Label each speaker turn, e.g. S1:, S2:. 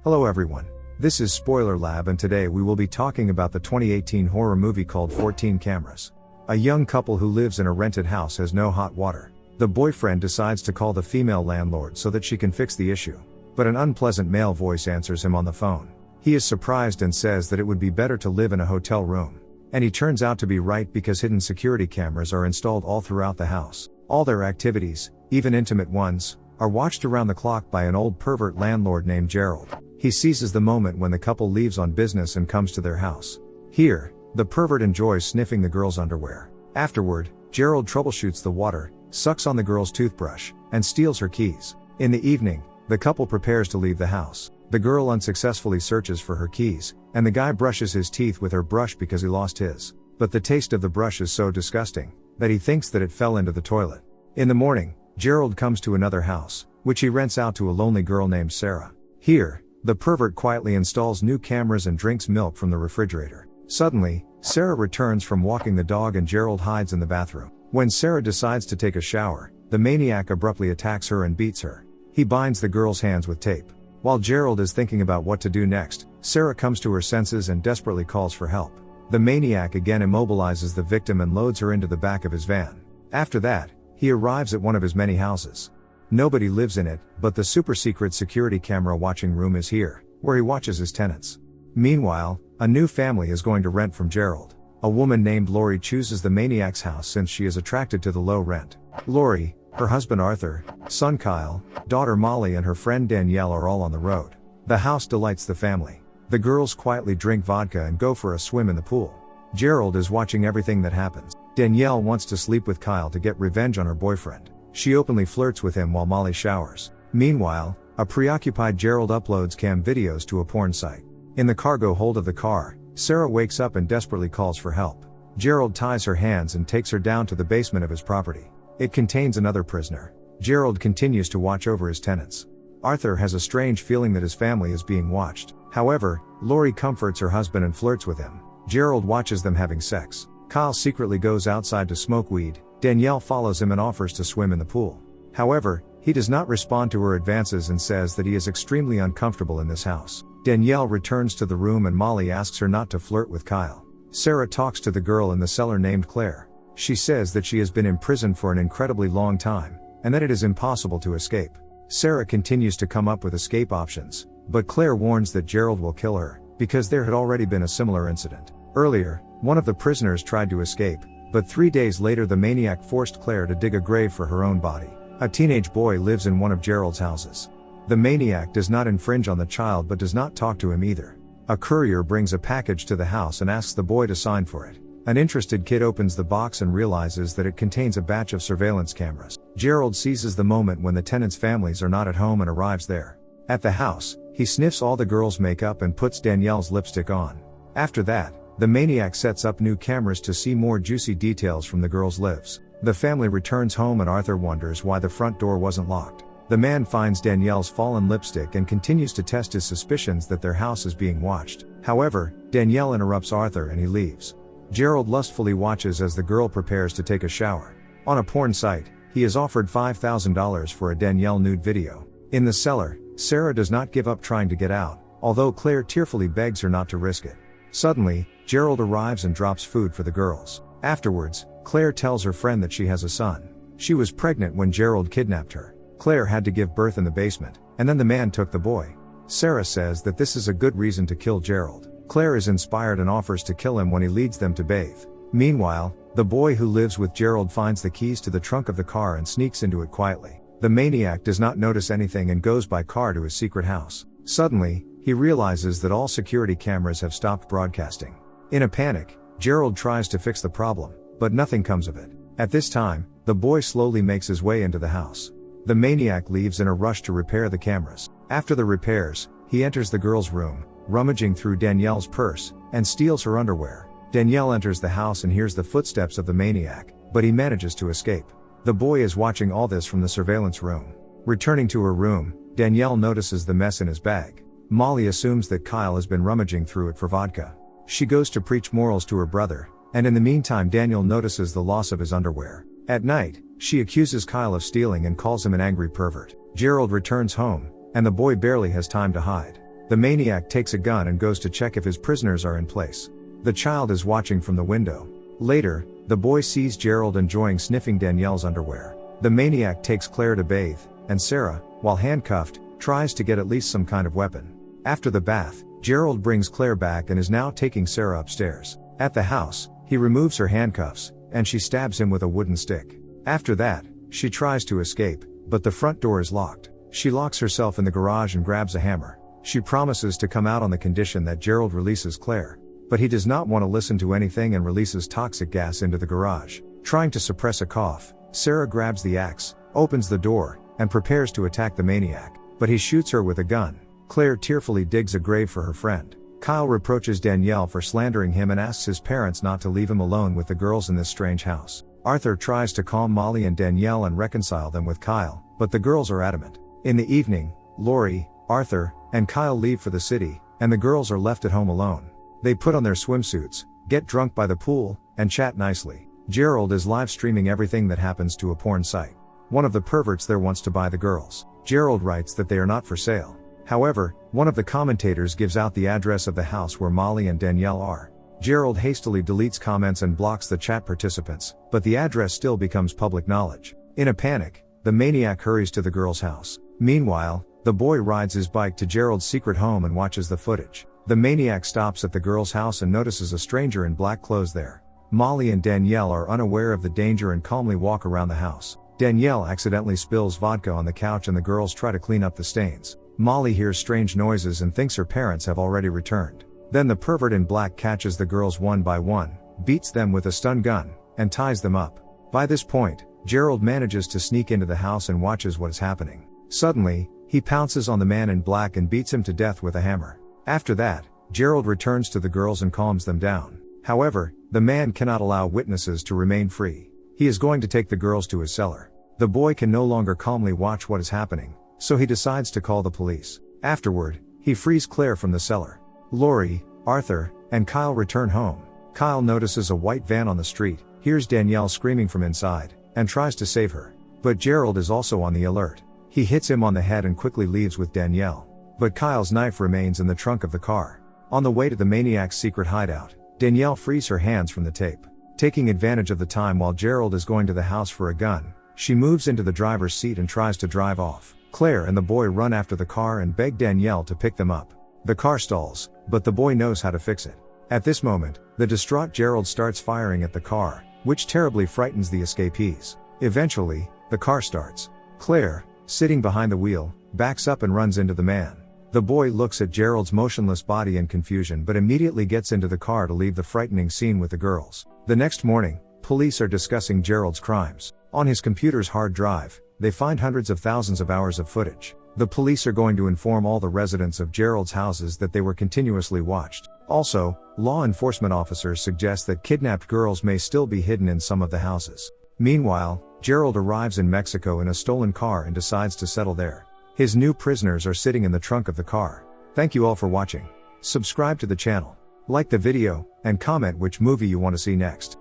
S1: Hello everyone. This is Spoiler Lab and today we will be talking about the 2018 horror movie called 14 Cameras. A young couple who lives in a rented house has no hot water. The boyfriend decides to call the female landlord so that she can fix the issue. But an unpleasant male voice answers him on the phone. He is surprised and says that it would be better to live in a hotel room. And he turns out to be right because hidden security cameras are installed all throughout the house. All their activities, even intimate ones, are watched around the clock by an old pervert landlord named Gerald. He seizes the moment when the couple leaves on business and comes to their house. Here, the pervert enjoys sniffing the girl's underwear. Afterward, Gerald troubleshoots the water, sucks on the girl's toothbrush, and steals her keys. In the evening, the couple prepares to leave the house. The girl unsuccessfully searches for her keys, and the guy brushes his teeth with her brush because he lost his. But the taste of the brush is so disgusting that he thinks that it fell into the toilet. In the morning, Gerald comes to another house, which he rents out to a lonely girl named Sarah. Here, the pervert quietly installs new cameras and drinks milk from the refrigerator. Suddenly, Sarah returns from walking the dog and Gerald hides in the bathroom. When Sarah decides to take a shower, the maniac abruptly attacks her and beats her. He binds the girl's hands with tape. While Gerald is thinking about what to do next, Sarah comes to her senses and desperately calls for help. The maniac again immobilizes the victim and loads her into the back of his van. After that, he arrives at one of his many houses. Nobody lives in it, but the super-secret security camera watching room is here, where he watches his tenants. Meanwhile, a new family is going to rent from Gerald. A woman named Lori chooses the maniac's house since she is attracted to the low rent. Lori, her husband Arthur, son Kyle, daughter Molly and her friend Danielle are all on the road. The house delights the family. The girls quietly drink vodka and go for a swim in the pool. Gerald is watching everything that happens. Danielle wants to sleep with Kyle to get revenge on her boyfriend. She openly flirts with him while Molly showers. Meanwhile, a preoccupied Gerald uploads cam videos to a porn site. In the cargo hold of the car, Sarah wakes up and desperately calls for help. Gerald ties her hands and takes her down to the basement of his property. It contains another prisoner. Gerald continues to watch over his tenants. Arthur has a strange feeling that his family is being watched. However, Lori comforts her husband and flirts with him. Gerald watches them having sex. Kyle secretly goes outside to smoke weed. Danielle follows him and offers to swim in the pool. However, he does not respond to her advances and says that he is extremely uncomfortable in this house. Danielle returns to the room and Molly asks her not to flirt with Kyle. Sarah talks to the girl in the cellar named Claire. She says that she has been imprisoned for an incredibly long time, and that it is impossible to escape. Sarah continues to come up with escape options, but Claire warns that Gerald will kill her, because there had already been a similar incident. Earlier, one of the prisoners tried to escape, but 3 days later the maniac forced Claire to dig a grave for her own body. A teenage boy lives in one of Gerald's houses. The maniac does not infringe on the child but does not talk to him either. A courier brings a package to the house and asks the boy to sign for it. An interested kid opens the box and realizes that it contains a batch of surveillance cameras. Gerald seizes the moment when the tenants' families are not at home and arrives there. At the house, he sniffs all the girls' makeup and puts Danielle's lipstick on. After that, the maniac sets up new cameras to see more juicy details from the girls' lives. The family returns home and Arthur wonders why the front door wasn't locked. The man finds Danielle's fallen lipstick and continues to test his suspicions that their house is being watched. However, Danielle interrupts Arthur and he leaves. Gerald lustfully watches as the girl prepares to take a shower. On a porn site, he is offered $5,000 for a Danielle nude video. In the cellar, Sarah does not give up trying to get out, although Claire tearfully begs her not to risk it. Suddenly, Gerald arrives and drops food for the girls. Afterwards, Claire tells her friend that she has a son. She was pregnant when Gerald kidnapped her. Claire had to give birth in the basement, and then the man took the boy. Sarah says that this is a good reason to kill Gerald. Claire is inspired and offers to kill him when he leads them to bathe. Meanwhile, the boy who lives with Gerald finds the keys to the trunk of the car and sneaks into it quietly. The maniac does not notice anything and goes by car to his secret house. Suddenly, he realizes that all security cameras have stopped broadcasting. In a panic, Gerald tries to fix the problem, but nothing comes of it. At this time, the boy slowly makes his way into the house. The maniac leaves in a rush to repair the cameras. After the repairs, he enters the girl's room, rummaging through Danielle's purse, and steals her underwear. Danielle enters the house and hears the footsteps of the maniac, but he manages to escape. The boy is watching all this from the surveillance room. Returning to her room, Danielle notices the mess in his bag. Molly assumes that Kyle has been rummaging through it for vodka. She goes to preach morals to her brother, and in the meantime Daniel notices the loss of his underwear. At night, she accuses Kyle of stealing and calls him an angry pervert. Gerald returns home, and the boy barely has time to hide. The maniac takes a gun and goes to check if his prisoners are in place. The child is watching from the window. Later, the boy sees Gerald enjoying sniffing Danielle's underwear. The maniac takes Claire to bathe, and Sarah, while handcuffed, tries to get at least some kind of weapon. After the bath, Gerald brings Claire back and is now taking Sarah upstairs. At the house, he removes her handcuffs, and she stabs him with a wooden stick. After that, she tries to escape, but the front door is locked. She locks herself in the garage and grabs a hammer. She promises to come out on the condition that Gerald releases Claire. But he does not want to listen to anything and releases toxic gas into the garage. Trying to suppress a cough, Sarah grabs the axe, opens the door, and prepares to attack the maniac. But he shoots her with a gun. Claire tearfully digs a grave for her friend. Kyle reproaches Danielle for slandering him and asks his parents not to leave him alone with the girls in this strange house. Arthur tries to calm Molly and Danielle and reconcile them with Kyle, but the girls are adamant. In the evening, Lori, Arthur, and Kyle leave for the city, and the girls are left at home alone. They put on their swimsuits, get drunk by the pool, and chat nicely. Gerald is live streaming everything that happens to a porn site. One of the perverts there wants to buy the girls. Gerald writes that they are not for sale. However, one of the commentators gives out the address of the house where Molly and Danielle are. Gerald hastily deletes comments and blocks the chat participants, but the address still becomes public knowledge. In a panic, the maniac hurries to the girl's house. Meanwhile, the boy rides his bike to Gerald's secret home and watches the footage. The maniac stops at the girl's house and notices a stranger in black clothes there. Molly and Danielle are unaware of the danger and calmly walk around the house. Danielle accidentally spills vodka on the couch and the girls try to clean up the stains. Molly hears strange noises and thinks her parents have already returned. Then the pervert in black catches the girls one by one, beats them with a stun gun, and ties them up. By this point, Gerald manages to sneak into the house and watches what is happening. Suddenly, he pounces on the man in black and beats him to death with a hammer. After that, Gerald returns to the girls and calms them down. However, the man cannot allow witnesses to remain free. He is going to take the girls to his cellar. The boy can no longer calmly watch what is happening, so he decides to call the police. Afterward, he frees Claire from the cellar. Lori, Arthur, and Kyle return home. Kyle notices a white van on the street, hears Danielle screaming from inside, and tries to save her. But Gerald is also on the alert. He hits him on the head and quickly leaves with Danielle. But Kyle's knife remains in the trunk of the car. On the way to the maniac's secret hideout, Danielle frees her hands from the tape. Taking advantage of the time while Gerald is going to the house for a gun, she moves into the driver's seat and tries to drive off. Claire and the boy run after the car and beg Danielle to pick them up. The car stalls, but the boy knows how to fix it. At this moment, the distraught Gerald starts firing at the car, which terribly frightens the escapees. Eventually, the car starts. Claire, sitting behind the wheel, backs up and runs into the man. The boy looks at Gerald's motionless body in confusion but immediately gets into the car to leave the frightening scene with the girls. The next morning, police are discussing Gerald's crimes. On his computer's hard drive, they find hundreds of thousands of hours of footage. The police are going to inform all the residents of Gerald's houses that they were continuously watched. Also, law enforcement officers suggest that kidnapped girls may still be hidden in some of the houses. Meanwhile, Gerald arrives in Mexico in a stolen car and decides to settle there. His new prisoners are sitting in the trunk of the car. Thank you all for watching. Subscribe to the channel, like the video, and comment which movie you want to see next.